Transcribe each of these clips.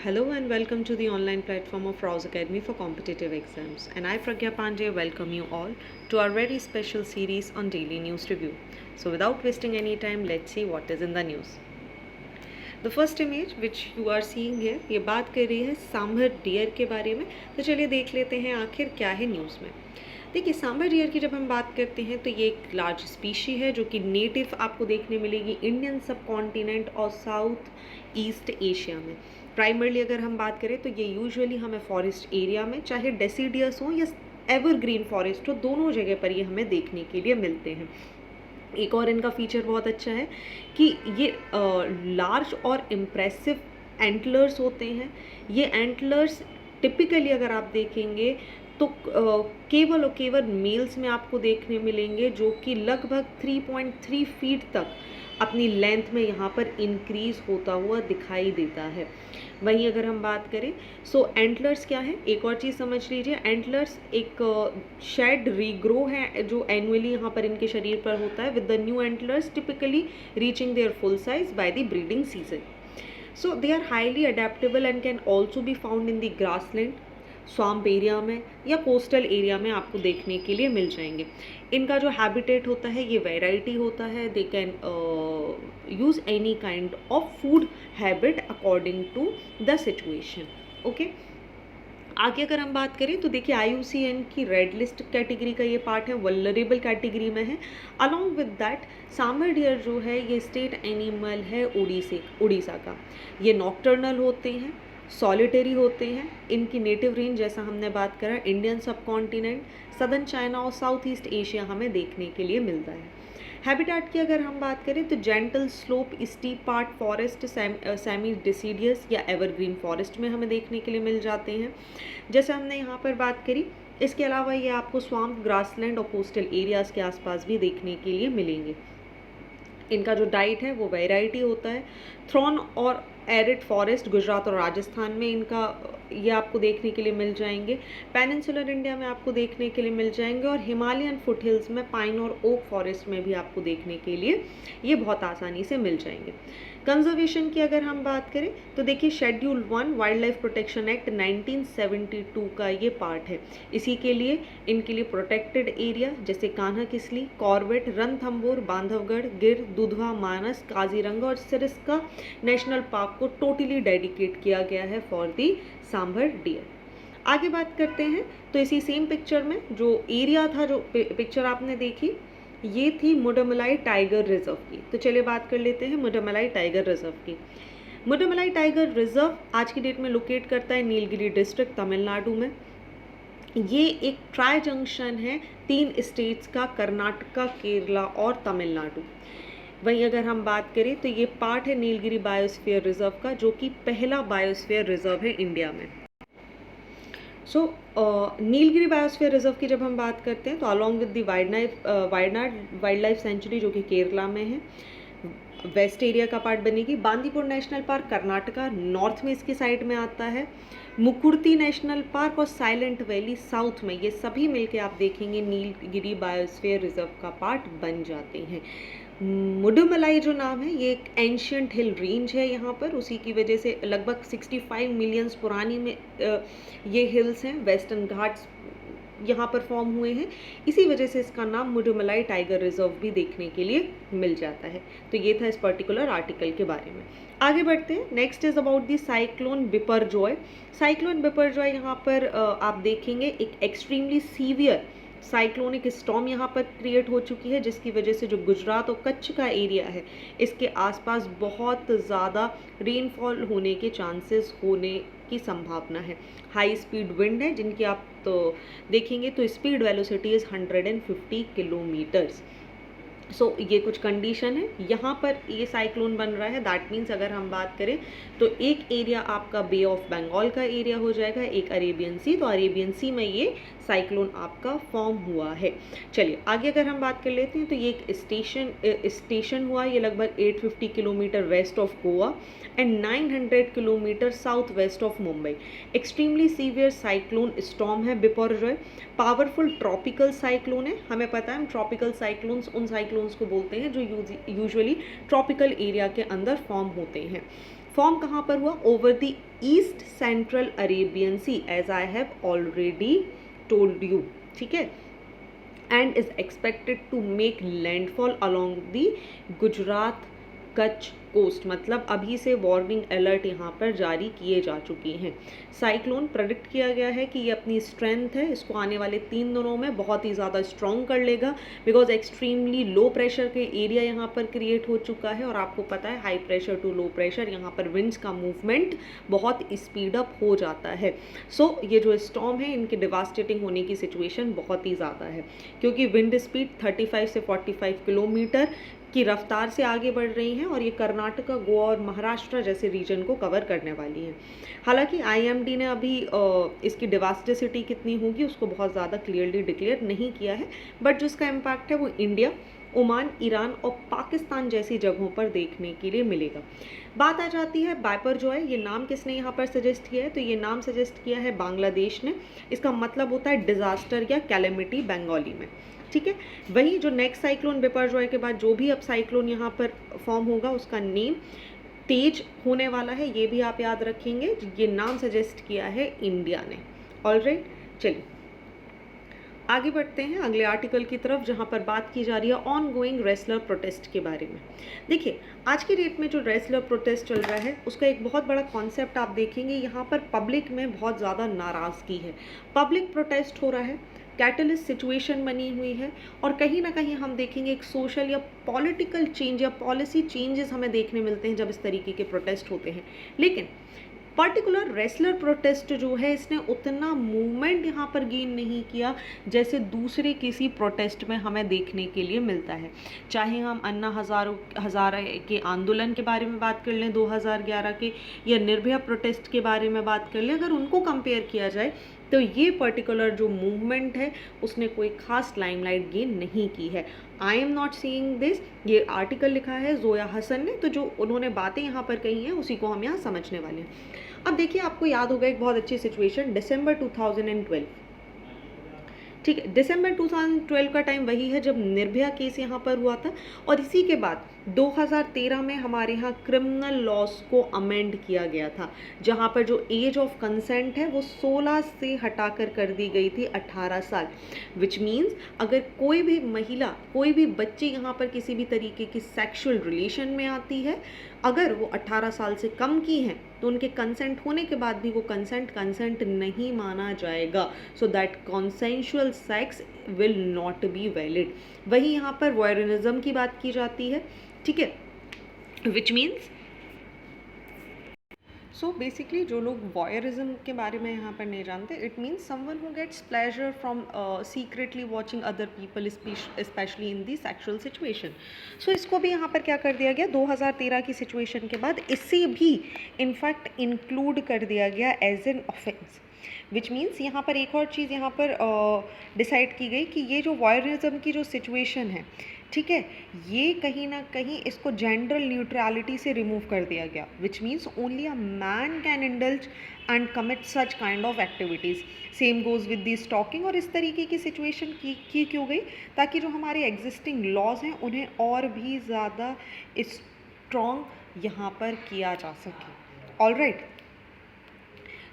Hello and welcome to the online platform of Rouse Academy for competitive exams. And I, Pragya Pandey, welcome you all to our very special series on daily news review. So, without wasting any time, let's see what is in the news. The first image which you are seeing here, ये बात कर रही है sambar dear के बारे में. तो चलिए देख लेते हैं आखिर क्या है न्यूज़ में. देखिए, सांभर डियर की जब हम बात करते हैं तो ये एक लार्ज स्पीशी है जो कि नेटिव आपको देखने मिलेगी इंडियन सब कॉन्टिनेंट और साउथ ईस्ट एशिया में. प्राइमरली अगर हम बात करें तो ये यूजुअली हमें फॉरेस्ट एरिया में, चाहे डेसीडियस हो या एवरग्रीन फॉरेस्ट हो, दोनों जगह पर ये हमें देखने के लिए मिलते हैं. एक और इनका फीचर बहुत अच्छा है कि ये लार्ज और इम्प्रेसिव एंटलर्स होते हैं. ये एंटलर्स टिपिकली अगर आप देखेंगे तो केवल और केवल मेल्स में आपको देखने मिलेंगे, जो कि लगभग 3.3 फीट तक अपनी लेंथ में यहाँ पर इंक्रीज होता हुआ दिखाई देता है. वहीं अगर हम बात करें एंटलर्स क्या है, एक और चीज़ समझ लीजिए. एंटलर्स एक शेड रीग्रो है जो एनुअली यहाँ पर इनके शरीर पर होता है, with the new antlers typically reaching their full size by the breeding season. So they are highly adaptable and can also be found in the grassland, swamp area में या कोस्टल एरिया में आपको देखने के लिए मिल जाएंगे. इनका जो हैबिटेट होता है ये वैरायटी होता है. They can use any kind of food habit according to the situation. Okay, आगे अगर हम बात करें तो देखिए IUCN की रेड लिस्ट कैटेगरी का ये पार्ट है, वल्नरेबल कैटेगरी में है. Along with that sambar deer जो है ये स्टेट एनिमल है उड़ीसा का. ये नॉक्टर्नल होते हैं, सॉलिटरी होते हैं. इनकी नेटिव रेंज जैसा हमने बात करा इंडियन सब कॉन्टिनेंट, सदर्न चाइना और साउथ ईस्ट एशिया हमें देखने के लिए मिलता है. हैबिटेट की अगर हम बात करें तो gentle slope, steep part forest, semi deciduous या एवरग्रीन फॉरेस्ट में हमें देखने के लिए मिल जाते हैं, जैसे हमने यहाँ पर बात करी. इसके अलावा ये आपको स्वाम्प, ग्रासलैंड और कोस्टल एरियाज़ के आसपास भी देखने के लिए मिलेंगे. इनका जो डाइट है वो वैरायटी होता है. थ्रॉन और एरिड फॉरेस्ट गुजरात और राजस्थान में इनका ये आपको देखने के लिए मिल जाएंगे. पेनिनसुलर इंडिया में आपको देखने के लिए मिल जाएंगे और हिमालयन फुटहिल्स में पाइन और ओक फॉरेस्ट में भी आपको देखने के लिए ये बहुत आसानी से मिल जाएंगे. कंजर्वेशन की अगर हम बात करें तो देखिए schedule 1 wild life protection act 1972 का ये पार्ट है. इसी के लिए इनके लिए प्रोटेक्टेड एरिया जैसे कान्हा किसली, कॉर्बेट, रणथंभौर, बांधवगढ़, गिर, दुधवा, मानस, काजीरंगा और सिरस्का नेशनल पार्क को टोटली डेडिकेट किया गया है फॉर दी सांभर डियर. आगे बात करते हैं तो इसी सेम पिक्चर में जो एरिया था, जो पिक्चर आपने देखी, ये थी मुडुमलाई टाइगर रिजर्व की. तो चलिए बात कर लेते हैं मुडुमलाई टाइगर रिजर्व की. मुडुमलाई टाइगर रिजर्व आज की डेट में लोकेट करता है नीलगिरी डिस्ट्रिक्ट, तमिलनाडु में. ये एक ट्राई जंक्शन है 3 स्टेट्स का, कर्नाटका, केरला और तमिलनाडु. वहीं अगर हम बात करें तो ये पार्ट है नीलगिरी बायोस्फीयर रिजर्व का, जो कि पहला बायोस्फीयर रिजर्व है इंडिया में. नीलगिरी बायोस्फीयर रिजर्व की जब हम बात करते हैं तो along with the Wayanad wild life sanctuary जो कि केरला में है, वेस्ट एरिया का पार्ट बनेगी. Bandipur national park Karnataka, north में इसकी साइड में आता है. मुकुर्ती नेशनल पार्क और साइलेंट वैली साउथ में, ये सभी मिलके आप देखेंगे नीलगिरी बायोस्फीयर रिजर्व का पार्ट बन जाते हैं. मुडुमलाई जो नाम है ये एक एंशियंट हिल रेंज है यहाँ पर, उसी की वजह से लगभग 65 मिलियंस पुरानी में ये हिल्स हैं, वेस्टर्न घाट्स यहाँ पर फॉर्म हुए हैं. इसी वजह से इसका नाम मुडुमलाई टाइगर रिजर्व भी देखने के लिए मिल जाता है. तो ये था इस पर्टिकुलर आर्टिकल के बारे में. आगे बढ़ते हैं. Next is about the cyclone Biparjoy. Cyclone Biparjoy यहाँ पर आप देखेंगे एक एक्सट्रीमली सीवियर साइक्लोनिक स्टॉर्म यहाँ पर क्रिएट हो चुकी है, जिसकी वजह से जो गुजरात और कच्छ का एरिया है इसके आसपास बहुत ज़्यादा रेनफॉल होने के चांसेस होने की संभावना है. हाई स्पीड विंड है जिनकी आप तो देखेंगे तो स्पीड वेलोसिटी इज़ 150 किलोमीटर्स. ये कुछ कंडीशन है. यहाँ पर ये साइक्लोन बन रहा है, दैट मीन्स अगर हम बात करें तो एक एरिया आपका बे ऑफ बंगाल का एरिया हो जाएगा, एक अरेबियन सी. तो अरेबियन सी में ये साइक्लोन आपका फॉर्म हुआ है. चलिए आगे अगर हम बात कर लेते हैं तो ये एक स्टेशन हुआ. ये लगभग 850 kilometre west of Goa and 900 kilometre south west of Mumbai. Extremely severe cyclone storm है बिपरजॉय. पावरफुल ट्रॉपिकल साइक्लोन है. हमें पता है हम ट्रॉपिकल साइक्लोन्स उन साइक्लोन्स को बोलते हैं जो यूजुअली ट्रॉपिकल एरिया के अंदर फॉर्म होते हैं. फॉर्म कहाँ पर हुआ? Over the east central Arabian sea, as I have already told you, ठीक है, and is expected to make landfall along the Gujarat Kutch coast, मतलब अभी से वार्निंग अलर्ट यहाँ पर जारी किए जा चुके हैं। साइक्लोन प्रेडिक्ट किया गया है कि ये अपनी स्ट्रेंथ है, इसको आने वाले 3 दिनों में बहुत ही ज़्यादा स्ट्रॉन्ग कर लेगा, बिकॉज एक्सट्रीमली लो प्रेशर के एरिया यहाँ पर क्रिएट हो चुका है, और आपको पता है high pressure to low pressure यहाँ पर विंड्स का मूवमेंट बहुत स्पीड अप हो जाता है। सो ये जो स्टॉर्म है इनके डिवास्टेटिंग होने की सिचुएशन बहुत ही ज़्यादा है, क्योंकि विंड स्पीड 35 से 45 किलोमीटर की रफ्तार से आगे बढ़ रही हैं, और ये कर्नाटका, गोवा और महाराष्ट्र जैसे रीजन को कवर करने वाली हैं। हालांकि आईएमडी ने अभी इसकी डिवास्टेसिटी कितनी होगी उसको बहुत ज़्यादा क्लियरली डिक्लेयर नहीं किया है, बट जो इसका इम्पैक्ट है वो इंडिया, ओमान, ईरान और पाकिस्तान जैसी जगहों पर देखने के लिए मिलेगा। बात आ जाती है बाइपरजॉय, ये नाम किसने यहाँ पर सजेस्ट किया है? तो ये नाम सजेस्ट किया है बांग्लादेश ने। इसका मतलब होता है डिजास्टर या कैलेमिटी बंगाली में, ठीक है। वही जो नेक्स्ट साइक्लोन बिपरजॉय के बाद जो भी अब साइक्लोन यहाँ पर फॉर्म होगा उसका नेम तेज होने वाला है, ये भी आप याद रखेंगे। ये नाम सजेस्ट किया है इंडिया ने। ऑलराइट, चलिए आगे बढ़ते हैं अगले आर्टिकल की तरफ, जहाँ पर बात की जा रही है ऑन गोइंग रेसलर प्रोटेस्ट के बारे में। देखिए आज की डेट में जो रेसलर प्रोटेस्ट चल रहा है उसका एक बहुत बड़ा कॉन्सेप्ट आप देखेंगे, यहाँ पर पब्लिक में बहुत ज़्यादा नाराज़गी है, पब्लिक प्रोटेस्ट हो रहा है, कैटलिस्ट सिचुएशन बनी हुई है, और कहीं ना कहीं हम देखेंगे एक सोशल या पॉलिटिकल चेंज या पॉलिसी चेंजेस हमें देखने मिलते हैं जब इस तरीके के प्रोटेस्ट होते हैं। लेकिन पर्टिकुलर रेसलर प्रोटेस्ट जो है इसने उतना मूवमेंट यहाँ पर गेन नहीं किया जैसे दूसरे किसी प्रोटेस्ट में हमें देखने के लिए मिलता है। चाहे हम अन्ना हज़ारे के आंदोलन के बारे में बात कर लें 2011 के, या निर्भया प्रोटेस्ट के बारे में बात कर लें, अगर उनको कंपेयर किया जाए तो ये पर्टिकुलर जो मूवमेंट है उसने कोई खास लाइमलाइट गेन नहीं की है। I am not seeing this, ये आर्टिकल लिखा है जोया हसन ने, तो जो उन्होंने बातें यहाँ पर कही हैं उसी को हम यहाँ समझने वाले हैं। अब देखिए आपको याद होगा एक बहुत अच्छी सिचुएशन, दिसंबर 2012, ठीक है, दिसंबर 2012 का टाइम वही है जब निर्भया केस यहाँ पर हुआ था, और इसी के बाद 2013 में हमारे यहाँ क्रिमिनल लॉज को अमेंड किया गया था, जहाँ पर जो एज ऑफ कंसेंट है वो 16 से हटाकर कर दी गई थी 18 साल। विच मीन्स अगर कोई भी महिला, कोई भी बच्ची यहाँ पर किसी भी तरीके की सेक्सुअल रिलेशन में आती है, अगर वो 18 साल से कम की हैं तो उनके कंसेंट होने के बाद भी वो कंसेंट नहीं माना जाएगा। So that consensual sex will not be valid. वही यहाँ पर वॉयरिज्म की बात की जाती है, ठीक है, विच मीन्स सो बेसिकली जो लोग वॉयरिज्म के बारे में यहाँ पर नहीं जानते, it means someone who gets pleasure from secretly watching other people specially in the sexual situation. So इसको भी यहाँ पर क्या कर दिया गया 2013 की सिचुएशन के बाद, इसे भी इनफैक्ट इंक्लूड कर दिया गया as an offence. Which means यहाँ पर एक और चीज़ यहाँ पर डिसाइड की गई कि ये जो वॉयरिज्म की जो सिचुएशन है, ठीक है, ये कहीं ना कहीं इसको जेंडर न्यूट्रलिटी से रिमूव कर दिया गया। Which means only a man can indulge and commit such kind of activities. Same goes with the stalking, और इस तरीके की सिचुएशन की क्यों गई, ताकि जो हमारे एग्जिस्टिंग लॉज हैं उन्हें और भी ज़्यादा स्ट्रॉन्ग यहाँ पर किया जा सके। All right,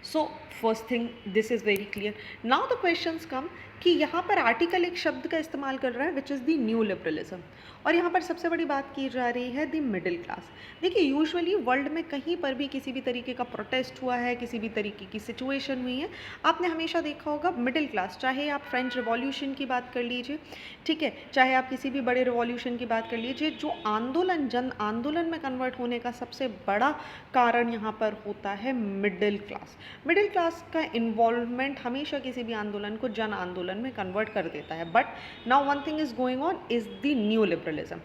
so first thing this is very clear. Now the questions come कि यहाँ पर आर्टिकल एक शब्द का इस्तेमाल कर रहा है विच इज़ द न्यू लिबरलिज्म, और यहाँ पर सबसे बड़ी बात की जा रही है द मिडिल क्लास। देखिए यूजुअली वर्ल्ड में कहीं पर भी किसी भी तरीके का प्रोटेस्ट हुआ है, किसी भी तरीके की सिचुएशन हुई है, आपने हमेशा देखा होगा मिडिल क्लास, चाहे आप फ्रेंच रिवॉल्यूशन की बात कर लीजिए, ठीक है, चाहे आप किसी भी बड़े रिवॉल्यूशन की बात कर लीजिए, जो आंदोलन जन आंदोलन में कन्वर्ट होने का सबसे बड़ा कारण यहाँ पर होता है मिडिल क्लास। मिडिल क्लास का इन्वॉल्वमेंट हमेशा किसी भी आंदोलन को जन आंदोलन में कन्वर्ट कर देता है। But now one thing is going on is the new liberalism,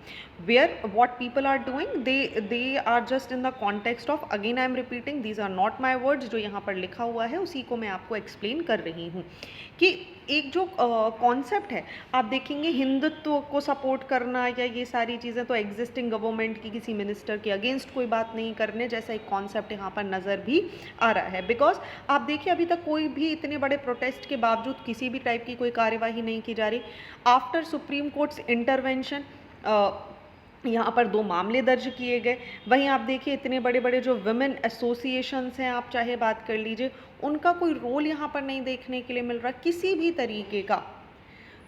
where what people are doing, they are just in the context of, again I am repeating, these are not my words, जो यहाँ पर लिखा हुआ है उसी को मैं आपको एक्सप्लेन कर रही हूँ, कि एक जो कॉन्सेप्ट है आप देखेंगे हिंदुत्व को सपोर्ट करना या ये सारी चीज़ें, तो एग्जिस्टिंग गवर्नमेंट की किसी मिनिस्टर के अगेंस्ट कोई बात नहीं करने जैसा एक कॉन्सेप्ट यहाँ पर नज़र भी आ रहा है। बिकॉज आप देखिए अभी तक कोई भी इतने बड़े प्रोटेस्ट के बावजूद किसी भी टाइप की कोई कार्यवाही नहीं की जा रही। आफ्टर सुप्रीम कोर्ट्स इंटरवेंशन यहाँ पर 2 मामले दर्ज किए गए। वहीं आप देखिए इतने बड़े बड़े जो विमेन एसोसिएशंस हैं, आप चाहे बात कर लीजिए, उनका कोई रोल यहाँ पर नहीं देखने के लिए मिल रहा। किसी भी तरीके का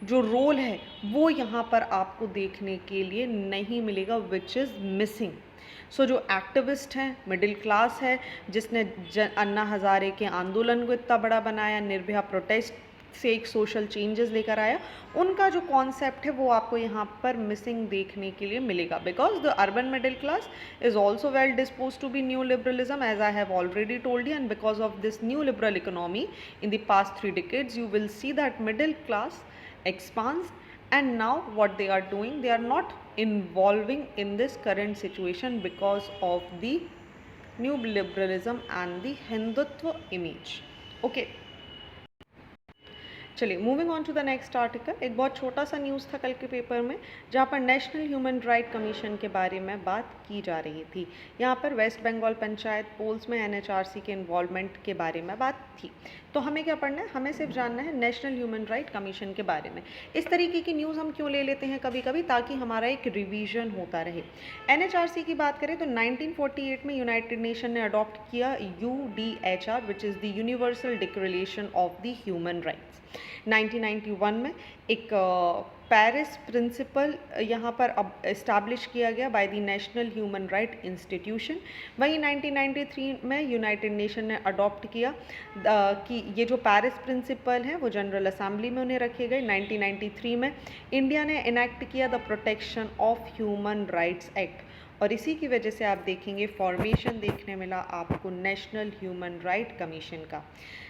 जो रोल है वो यहाँ पर आपको देखने के लिए नहीं मिलेगा, विच इज़ मिसिंग। सो जो एक्टिविस्ट हैं, मिडिल क्लास है, जिसने अन्ना हज़ारे के आंदोलन को इतना बड़ा बनाया, निर्भया प्रोटेस्ट से एक सोशल चेंजेस लेकर आया, उनका जो कॉन्सेप्ट है वो आपको यहाँ पर मिसिंग देखने के लिए मिलेगा। Because the urban middle class is also well dispose to be new liberalism, as I have already told you, and because of this new liberal economy in the past 3 decades, you will see that middle class expands, and now what they are doing, they are not involving in this current situation because of the new liberalism and the Hindutva image. Okay, चलिए moving on to the next article. एक बहुत छोटा सा news था कल के paper में, जहाँ पर नेशनल ह्यूमन राइट कमीशन के बारे में बात की जा रही थी। यहाँ पर वेस्ट बंगाल पंचायत पोल्स में एनएचआरसी के इन्वॉल्वमेंट के बारे में बात थी। तो हमें क्या पढ़ना है, हमें सिर्फ जानना है नेशनल ह्यूमन राइट कमीशन के बारे में। इस तरीके की न्यूज़ हम क्यों ले लेते हैं कभी कभी, ताकि हमारा एक रिवीजन होता रहे। एनएचआरसी की बात करें तो 1948 में यूनाइटेड नेशन ने अडॉप्ट किया UDHR, which is the universal declaration of the human rights. 1991 में एक पेरिस प्रिंसिपल यहाँ पर अब इस्टेब्लिश किया गया by the national human right institution. वहीं 1993 में यूनाइटेड नेशन ने अडॉप्ट किया कि ये जो पेरिस प्रिंसिपल हैं वो जनरल असेंबली में उन्हें रखे गए। 1993 में इंडिया ने इनेक्ट किया the protection of human rights act, और इसी की वजह से आप देखेंगे फॉर्मेशन देखने मिला आपको नेशनल ह्यूमन राइट कमीशन का,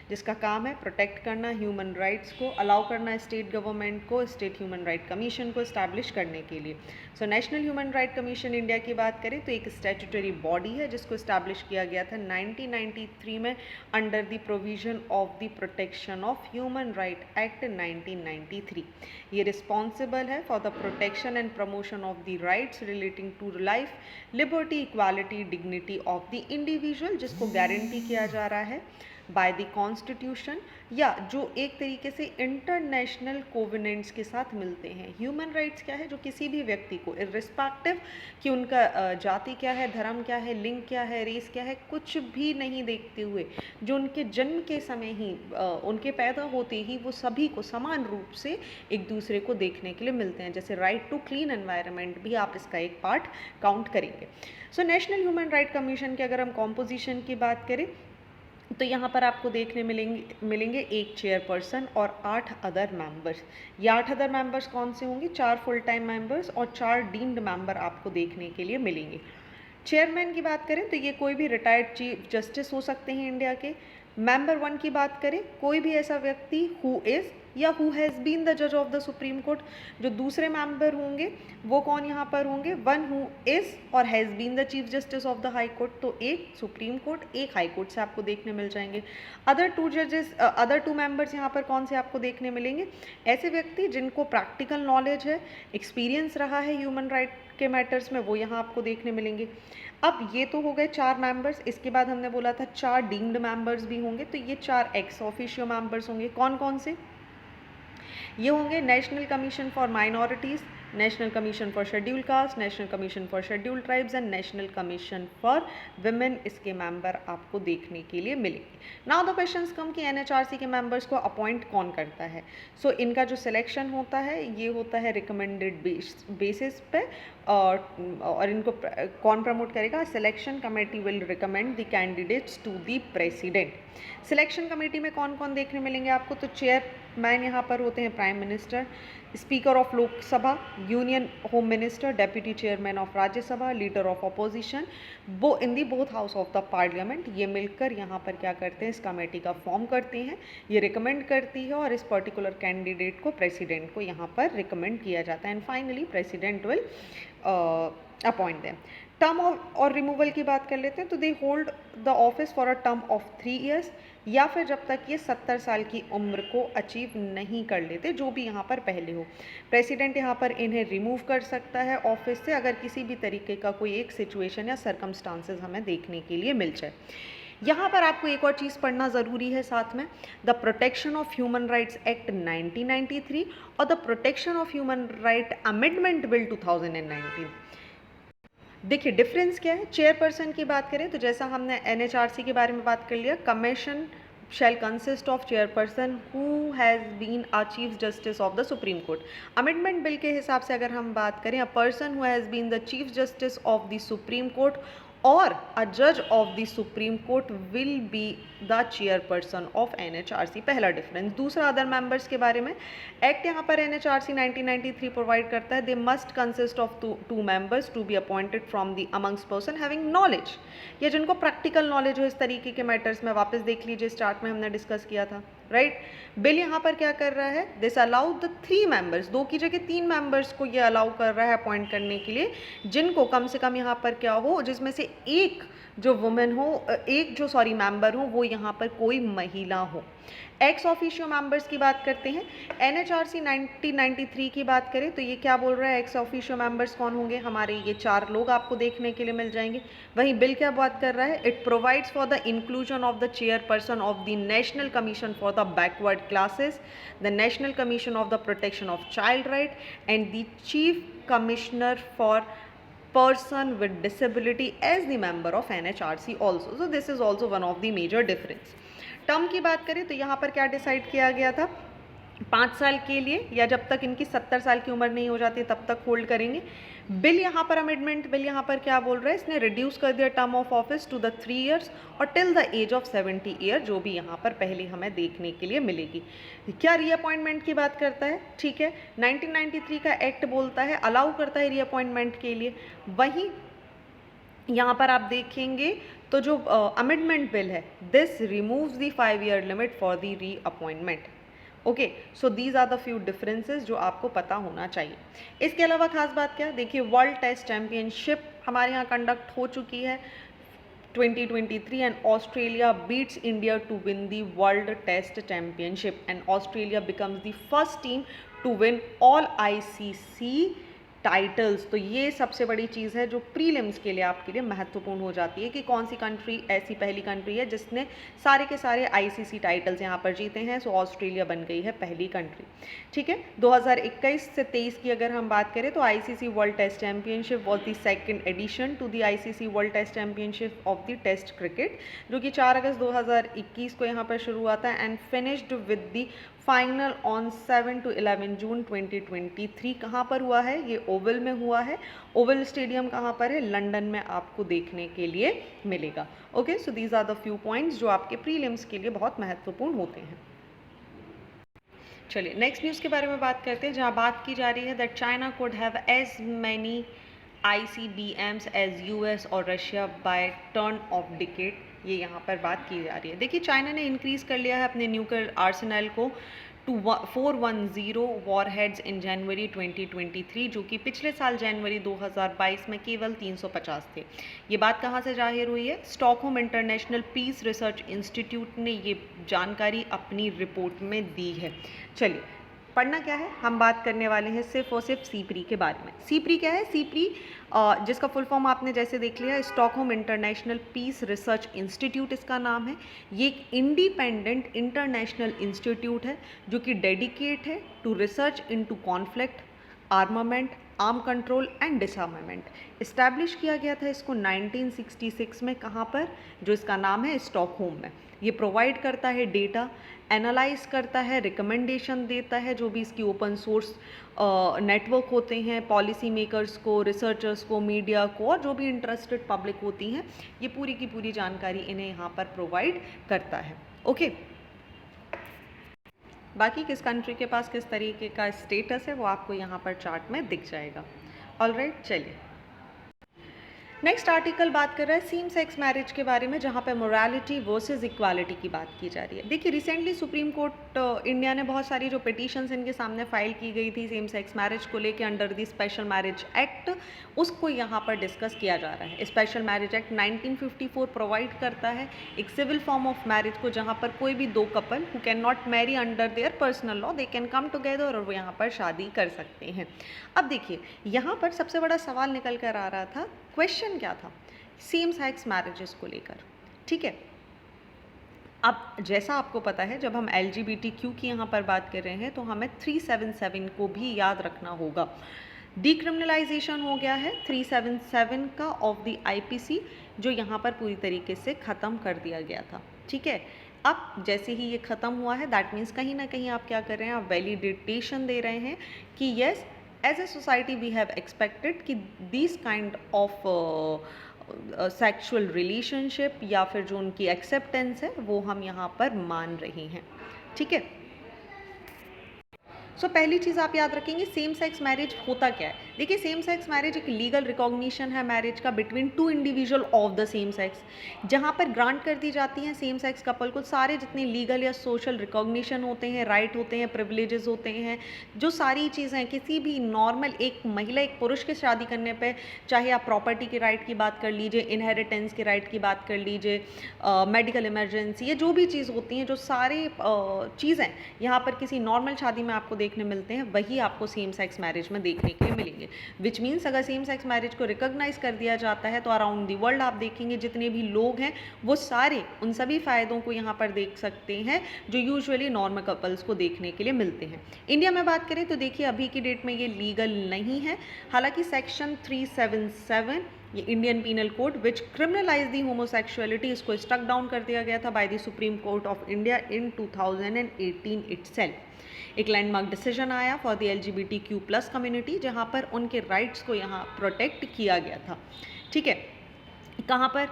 जिसका काम है प्रोटेक्ट करना ह्यूमन राइट्स को, अलाउ करना स्टेट गवर्नमेंट को स्टेट ह्यूमन राइट कमीशन को इस्टेब्लिश करने के लिए। So national human right commission India की बात करें तो एक स्टैट्यूटरी बॉडी है जिसको इस्टेब्लिश किया गया था 1993 में under the provision of the protection of human right act 1993। ये रिस्पॉन्सिबल है for the protection and promotion of the rights relating to life, liberty, equality, dignity of the individual, जिसको guarantee किया जा रहा है बाय द कॉन्स्टिट्यूशन, या जो एक तरीके से इंटरनेशनल कोवेनेंट्स के साथ मिलते हैं। ह्यूमन राइट्स क्या है, जो किसी भी व्यक्ति को इर्रिस्पेक्टिव कि उनका जाति क्या है, धर्म क्या है, लिंग क्या है, रेस क्या है, कुछ भी नहीं देखते हुए, जो उनके जन्म के समय ही उनके पैदा होते ही वो सभी को समान रूप से एक दूसरे को देखने के लिए मिलते हैं। जैसे राइट टू क्लीन एनवायरनमेंट भी आप इसका एक पार्ट काउंट करेंगे। So national human right commission के अगर हम कॉम्पोजिशन की बात करें तो यहाँ पर आपको देखने मिलेंगे एक चेयरपर्सन और 8 अदर मेंबर्स। ये 8 अदर मेंबर्स कौन से होंगे, 4 फुल टाइम मेंबर्स और 4 डीम्ड मेंबर आपको देखने के लिए मिलेंगे। चेयरमैन की बात करें तो ये कोई भी रिटायर्ड चीफ जस्टिस हो सकते हैं इंडिया के। मेंबर 1 की बात करें, कोई भी ऐसा व्यक्ति हु इज़ या हु हैज़ बीन द जज ऑफ द सुप्रीम कोर्ट। जो दूसरे मेंबर होंगे वो कौन यहाँ पर होंगे, 1 who is or has been the chief justice of the high court. तो एक सुप्रीम कोर्ट, एक हाई कोर्ट से आपको देखने मिल जाएंगे। अदर 2 मेंबर्स यहाँ पर कौन से आपको देखने मिलेंगे, ऐसे व्यक्ति जिनको प्रैक्टिकल नॉलेज है, एक्सपीरियंस रहा है ह्यूमन राइट के मैटर्स में, वो यहाँ आपको देखने मिलेंगे। अब ये तो हो गए 4 मेंबर्स। इसके बाद हमने बोला था 4 डीम्ड मेंबर्स भी होंगे, तो ये 4 एक्स ऑफिशियो मेंबर्स होंगे। कौन कौन से, ये होंगे national commission for minorities, national commission for schedule caste, national commission for schedule tribes and national commission for women. इसके मेंबर आपको देखने के लिए मिलेंगे। नाउ द क्वेश्चंस कम कि एनएचआरसी के मेंबर्स को अपॉइंट कौन करता है। सो इनका जो सिलेक्शन होता है ये होता है रिकमेंडेड बेसिस पे, और इनको कौन प्रमोट करेगा, selection committee will recommend the candidates to the president. Selection committee में कौन कौन देखने मिलेंगे आपको, तो चेयरमैन यहाँ पर होते हैं prime minister, speaker of Lok Sabha, union home minister, deputy chairman of Rajya Sabha, leader of opposition, in the both house of the parliament. ये मिलकर यहाँ पर क्या करते हैं, इस कमेटी का फॉर्म करते हैं, ये रिकमेंड करती है और इस पर्टिकुलर कैंडिडेट को, प्रेसिडेंट को यहाँ पर रिकमेंड किया जाता है, and finally president will appoint them. Term और रिमूवल की बात कर लेते हैं, तो they hold the office for a term of 3 years, या फिर जब तक ये 70 साल की उम्र को अचीव नहीं कर लेते, जो भी यहाँ पर पहले हो। प्रेसिडेंट यहाँ पर इन्हें रिमूव कर सकता है ऑफिस से अगर किसी भी तरीके का कोई एक सिचुएशन या सर्कमस्टांसेस हमें देखने के लिए मिल जाए। यहाँ पर आपको एक और चीज़ पढ़ना ज़रूरी है साथ में, the protection of human rights act 1993 और the protection of human right amendment bill 2019। देखिए डिफरेंस क्या है, चेयरपर्सन की बात करें तो जैसा हमने एनएचआरसी के बारे में बात कर लिया, commission shall consist of chairperson who has been a chief justice of the supreme court. Amendment bill के हिसाब से अगर हम बात करें, a person who has been the chief justice of the supreme court or a judge of the supreme court will be the chairperson of NHRC. पहला difference. दूसरा other members के बारे में, एक्ट यहाँ पर NHRC 1993 प्रोवाइड करता है, they must consist of two members to be appointed from the amongst person having knowledge, या जिनको प्रैक्टिकल नॉलेज हो इस तरीके के मैटर्स में। वापस देख लीजिए, स्टार्ट में हमने डिस्कस किया था, राइट। बिल यहाँ पर क्या कर रहा है, दिस अलाउ द 3 मेंबर्स, 2 की जगह 3 मेंबर्स को ये अलाउ कर रहा है अपॉइंट करने के लिए, जिनको कम से कम यहाँ पर क्या हो, जिसमें से एक जो वुमेन हो, एक जो मेंबर हो वो यहाँ पर कोई महिला हो। एक्स ऑफिशियो मेंबर्स की बात करते हैं, एनएचआरसी 1993 की बात करें तो ये क्या बोल रहा है, एक्स ऑफिशियो मेंबर्स कौन होंगे, हमारे ये 4 लोग आपको देखने के लिए मिल जाएंगे। वहीं बिल क्या बात कर रहा है, it provides for the inclusion of the chairperson of the national commission for the backward classes, the national commission of the protection of child right and the chief commissioner for person with disability as the member of NHRC also. So this is also one of the major difference. Term की बात करें तो यहाँ पर क्या decide किया गया था, 5 साल के लिए, या जब तक इनकी 70 साल की उम्र नहीं हो जाती तब तक होल्ड करेंगे। बिल यहाँ पर अमेंडमेंट बिल यहाँ पर क्या बोल रहा है, इसने रिड्यूस कर दिया term of office to the 3 years और till the age of 70 year, जो भी यहाँ पर पहले हमें देखने के लिए मिलेगी। क्या रीअपॉइंटमेंट की बात करता है, ठीक है, 1993 का एक्ट बोलता है, अलाउ करता है रीअपॉइंटमेंट के लिए। वहीं यहाँ पर आप देखेंगे तो जो अमेंडमेंट बिल है, this removes the 5 year limit for the reappointment. Okay, so these are the few differences जो आपको पता होना चाहिए। इसके अलावा खास बात क्या, देखिए वर्ल्ड टेस्ट चैंपियनशिप हमारे यहाँ कंडक्ट हो चुकी है 2023 and Australia beats India to win the world test championship and Australia becomes the first team to win all ICC titles. तो ये सबसे बड़ी चीज़ है जो प्रीलिम्स के लिए आपके लिए महत्वपूर्ण हो जाती है कि कौन सी कंट्री ऐसी पहली कंट्री है जिसने सारे के सारे आईसीसी टाइटल्स यहाँ पर जीते हैं। सो ऑस्ट्रेलिया बन गई है पहली कंट्री, ठीक है। 2021 से 23 की अगर हम बात करें तो ICC world test championship was the second edition to the ICC world test championship of the test cricket, जो कि 4 अगस्त 2021 को यहाँ पर शुरू हुआ था and finished with the final on 7 to 11 जून 2023। कहाँ पर हुआ है, ये ओवल में हुआ है। ओवल स्टेडियम कहाँ पर है, लंदन में आपको देखने के लिए मिलेगा। Okay, so these are the few points जो आपके प्रीलिम्स के लिए बहुत महत्वपूर्ण होते हैं। चलिए नेक्स्ट न्यूज़ के बारे में बात करते हैं, जहाँ बात की जा रही है that China could have as many ICBMs as US और Russia by turn of decade. ये यहाँ पर बात की जा रही है। देखिए चाइना ने इंक्रीज़ कर लिया है अपने न्यूक्लियर आर्सेनल को टू 410 वॉरहेड्स इन जनवरी 2023, जो कि पिछले साल जनवरी 2022 में केवल 350 थे। ये बात कहाँ से जाहिर हुई है, Stockholm international peace research institute ने ये जानकारी अपनी रिपोर्ट में दी है। चलिए पढ़ना क्या है, हम बात करने वाले हैं सिर्फ और सिर्फ सीप्री के बारे में। सीप्री क्या है, सीप्री जिसका फुल फॉर्म आपने जैसे देख लिया, Stockholm international peace research institute इसका नाम है। ये एक इंडिपेंडेंट इंटरनेशनल इंस्टीट्यूट है जो कि डेडिकेट है to research into conflict, armament, arm control and disarmament. Establish किया गया था इसको 1966 में, कहाँ पर, जो इसका नाम है स्टॉकहोम में। ये प्रोवाइड करता है डेटा, एनालाइज करता है, रिकमेंडेशन देता है, जो भी इसकी ओपन सोर्स नेटवर्क होते हैं, पॉलिसी मेकर्स को, रिसर्चर्स को, मीडिया को, और जो भी इंटरेस्टेड पब्लिक होती हैं, ये पूरी की पूरी जानकारी इन्हें यहाँ पर प्रोवाइड करता है। ओके, बाकी किस कंट्री के पास किस तरीके का स्टेटस है वो आपको यहाँ पर चार्ट में दिख जाएगा। ऑलराइट, चलिए नेक्स्ट आर्टिकल बात कर रहा है सेम सेक्स मैरिज के बारे में, जहाँ पे मोरालिटी वर्सेस इक्वालिटी की बात की जा रही है। देखिए रिसेंटली सुप्रीम कोर्ट इंडिया ने बहुत सारी जो पिटीशंस इनके सामने फाइल की गई थी सेम सेक्स मैरिज को लेके under the special marriage act, उसको यहाँ पर डिस्कस किया जा रहा है। स्पेशल मैरिज एक्ट 1954 प्रोवाइड करता है एक सिविल फॉर्म ऑफ मैरिज को, जहाँ पर कोई भी 2 couple who can not marry under their personal law, they can come together और वो यहाँ पर शादी कर सकते हैं। अब देखिए यहाँ पर सबसे बड़ा सवाल निकल कर आ रहा था, क्वेश्चन क्या था, सेम सेक्स मैरिजेस को लेकर, ठीक है। अब जैसा आपको पता है जब हम LGBTQ की यहाँ पर बात कर रहे हैं तो हमें 377 को भी याद रखना होगा। डिक्रिमिनलाइजेशन हो गया है 377 का ऑफ द आईपीसी, जो यहाँ पर पूरी तरीके से ख़त्म कर दिया गया था। ठीक है, अब जैसे ही ये ख़त्म हुआ है, दैट मीन्स कहीं ना कहीं आप क्या कर रहे हैं, आप वैलिडेटेशन दे रहे हैं कि yes, as a society we have expected कि this kind of sexual relationship या फिर जो उनकी एक्सेप्टेंस है वो हम यहाँ पर मान रहे हैं। ठीक है, सो पहली चीज़ आप याद रखेंगे, सेम सेक्स मैरिज होता क्या है। देखिए, सेम सेक्स मैरिज एक लीगल रिकॉग्निशन है मैरिज का between two individual of the same sex, जहाँ पर ग्रांट कर दी जाती हैं सेम सेक्स कपल को सारे जितने लीगल या सोशल रिकॉग्निशन होते हैं, राइट होते हैं, प्रिविलेजेस होते हैं, जो सारी चीज़ें किसी भी नॉर्मल एक महिला एक पुरुष के शादी करने पर, चाहे आप प्रॉपर्टी के राइट की बात कर लीजिए, इनहेरिटेंस के राइट की बात कर लीजिए, मेडिकल इमरजेंसी, ये जो भी चीज़ होती हैं, जो सारे चीज़ें यहाँ पर किसी नॉर्मल शादी में आपको देखने मिलते हैं, वही आपको सेम सेक्स मैरिज में देखने के लिए मिलेंगे। विच मीन्स अगर सेम सेक्स मैरिज को रिकॉग्नाइज कर दिया जाता है तो अराउंड दी वर्ल्ड आप देखेंगे जितने भी लोग हैं वो सारे उन सभी फ़ायदों को यहाँ पर देख सकते हैं जो यूजुअली नॉर्मल कपल्स को देखने के लिए मिलते हैं। इंडिया में बात करें तो देखिए अभी की डेट में ये लीगल नहीं है, हालांकि सेक्शन 377 ये Indian penal code which criminalize the homosexuality, इसको स्ट्रक डाउन कर दिया गया था by the supreme court of India in 2018 itself. एक लैंडमार्क डिसीजन आया फॉर द LGBTQ+ कम्युनिटी, जहाँ पर उनके राइट्स को यहाँ प्रोटेक्ट किया गया था। ठीक है, कहाँ पर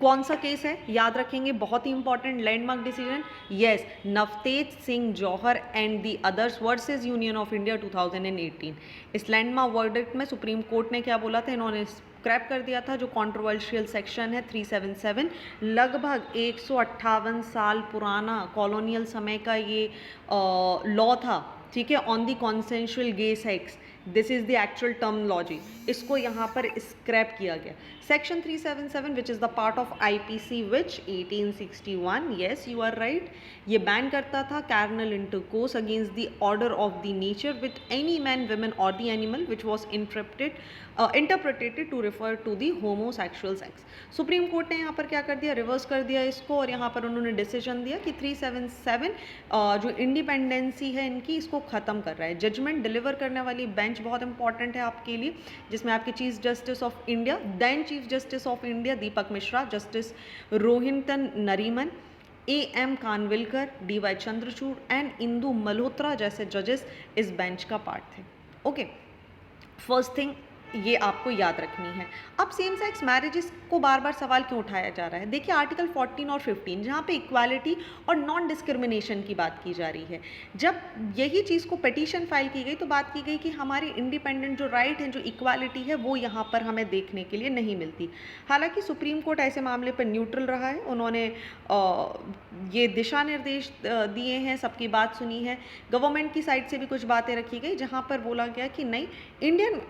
कौन सा केस है याद रखेंगे, बहुत ही important landmark decision, yes, Navtej Singh Johar and the others versus Union of India 2018। इस लैंडमार्क वर्डिक्ट में सुप्रीम कोर्ट ने क्या बोला था, इन्होंने स्क्रैप कर दिया था जो कंट्रोवर्शियल सेक्शन है 377, लगभग 158 साल पुराना कॉलोनियल समय का ये लॉ था। ठीक है, on the consensual gay sex, this is the actual terminology, इसको यहाँ पर स्क्रैप किया गया। Section 377 which is the part of IPC which 1861, yes you are right, ये बैन करता था carnal intercourse against the order of the nature with any man women और the animal which was interpreted to refer to the homosexual sex. Supreme Court ने यहाँ पर क्या कर दिया, रिवर्स कर दिया इसको, और यहाँ पर उन्होंने डिसीजन दिया कि 377 जो इंडिपेंडेंसी है इनकी, इसको ख़त्म कर रहा है। जजमेंट डिलीवर करने वाली बेंच बहुत इंपॉर्टेंट है आपके लिए, जिसमें आपके chief justice of India, then chief justice of India Deepak Mishra, justice Rohinton Nariman, AM Khanwilkar, DY Chandrachud and Indu Malhotra जैसे जजेस इस बेंच का पार्ट थे। ओके, फर्स्ट थिंग ये आपको याद रखनी है। अब सेम सेक्स मैरिजेस को बार बार सवाल क्यों उठाया जा रहा है, देखिए आर्टिकल 14 और 15 जहाँ पे इक्वालिटी और नॉन डिस्क्रिमिनेशन की बात की जा रही है। जब यही चीज़ को पिटीशन फाइल की गई तो बात की गई कि हमारे इंडिपेंडेंट जो राइट हैं, जो इक्वालिटी है, वो यहाँ पर हमें देखने के लिए नहीं मिलती। हालांकि सुप्रीम कोर्ट ऐसे मामले पर न्यूट्रल रहा है, उन्होंने ये दिशा निर्देश दिए हैं, सबकी बात सुनी है, गवर्नमेंट की साइड से भी कुछ बातें रखी गई जहाँ पर बोला गया कि नहीं, इंडियन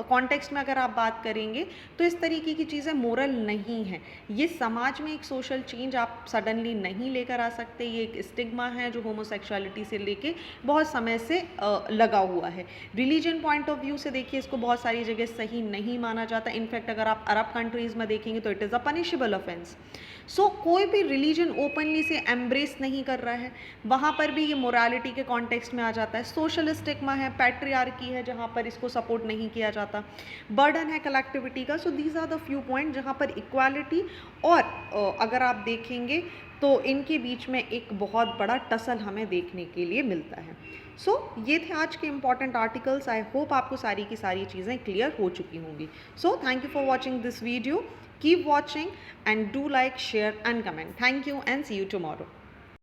कॉन्टेक्स्ट में अगर आप बात करेंगे तो इस तरीके की चीज़ें मोरल नहीं है। ये समाज में एक सोशल चेंज आप सडनली नहीं लेकर आ सकते, ये एक स्टिग्मा है जो होमोसेक्सुअलिटी से लेके बहुत समय से लगा हुआ है। रिलीजन पॉइंट ऑफ व्यू से देखिए इसको बहुत सारी जगह सही नहीं माना जाता। इनफैक्ट अगर आप अरब कंट्रीज़ में देखेंगे तो it is a punishable offence. So कोई भी रिलीजन ओपनली से एम्ब्रेस नहीं कर रहा है, वहाँ पर भी ये मोरालिटी के कॉन्टेक्स्ट में आ जाता है। सोशल स्टिग्मा है, पैट्रियार्की है जहाँ पर इसको सपोर्ट नहीं किया जाता, बर्डन है कलेक्टिविटी का। So these are the few point जहाँ पर इक्वालिटी और अगर आप देखेंगे तो इनके बीच में एक बहुत बड़ा टसल हमें देखने के लिए मिलता है। सो ये थे आज के इंपॉर्टेंट आर्टिकल्स। आई होप आपको सारी की सारी चीज़ें क्लियर हो चुकी होंगी। So thank you for watching this video, keep watching and do like, share and comment. Thank you and see you tomorrow.